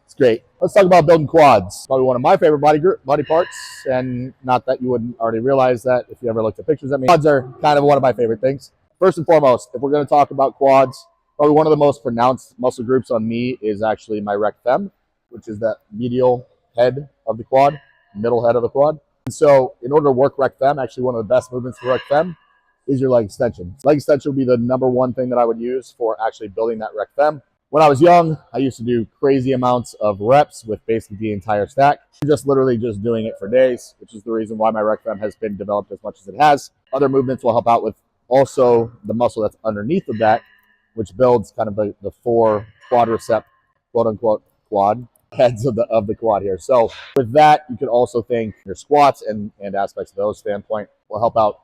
It's great. Let's talk about building quads. Probably one of my favorite body parts, and not that you wouldn't already realize that if you ever looked at pictures of me. Quads are kind of one of my favorite things. First and foremost, if we're going to talk about quads, probably one of the most pronounced muscle groups on me is actually my rec fem, which is that medial head of the quad, middle head of the quad. And so in order to work rec fem, actually one of the best movements for rec fem is your leg extension. Leg extension would be the number one thing that I would use for actually building that rec fem. When I was young, I used to do crazy amounts of reps with basically the entire stack. Just literally just doing it for days, which is the reason why my rec fem has been developed as much as it has. Other movements will help out with also the muscle that's underneath of that, which builds kind of the four quadricep, quote unquote, quad heads of the quad here. So with that, you can also think your squats and aspects of those standpoint will help out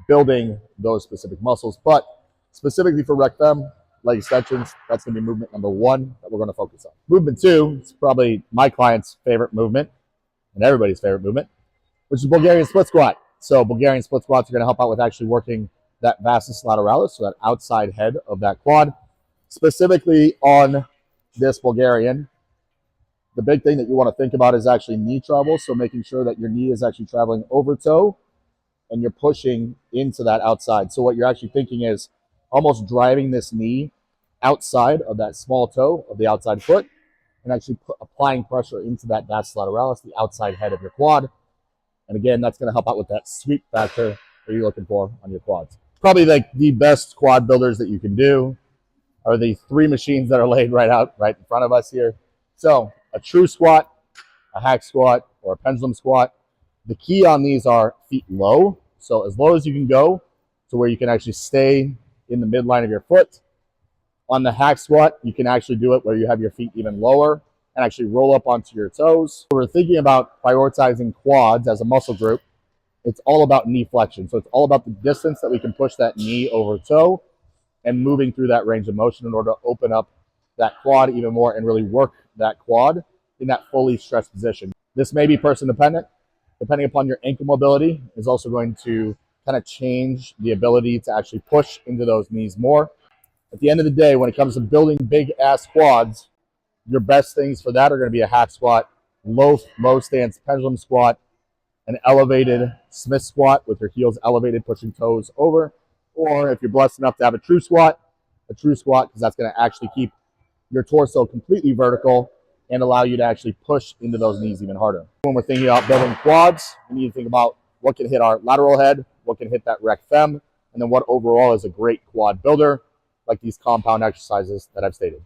building those specific muscles. But specifically for rec fem, leg extensions, that's going to be movement number one that we're going to focus on. Movement two is probably my client's favorite movement and everybody's favorite movement, which is Bulgarian split squat. So Bulgarian split squats are going to help out with actually working that vastus lateralis, so that outside head of that quad. Specifically on this Bulgarian, the big thing that you want to think about is actually knee travel. So making sure that your knee is actually traveling over toe and you're pushing into that outside. So what you're actually thinking is almost driving this knee outside of that small toe of the outside foot and actually applying pressure into that vastus lateralis, the outside head of your quad. And again, that's going to help out with that sweep factor that you're looking for on your quads. Probably like the best quad builders that you can do are the three machines that are laid right in front of us here. So a true squat, a hack squat, or a pendulum squat. The key on these are feet low. So as low as you can go to where you can actually stay in the midline of your foot. On the hack squat, you can actually do it where you have your feet even lower and actually roll up onto your toes. So we're thinking about prioritizing quads as a muscle group. It's all about knee flexion. So it's all about the distance that we can push that knee over toe and moving through that range of motion in order to open up that quad even more and really work that quad in that fully stretched position. This may be person dependent. Depending upon your ankle mobility is also going to kind of change the ability to actually push into those knees more. At the end of the day, when it comes to building big ass quads, your best things for that are going to be a hack squat, low stance pendulum squat, an elevated Smith squat with your heels elevated, pushing toes over, or if you're blessed enough to have a true squat because that's going to actually keep your torso completely vertical and allow you to actually push into those knees even harder. When we're thinking about building quads, we need to think about what can hit our lateral head, what can hit that rec fem, and then what overall is a great quad builder, like these compound exercises that I've stated.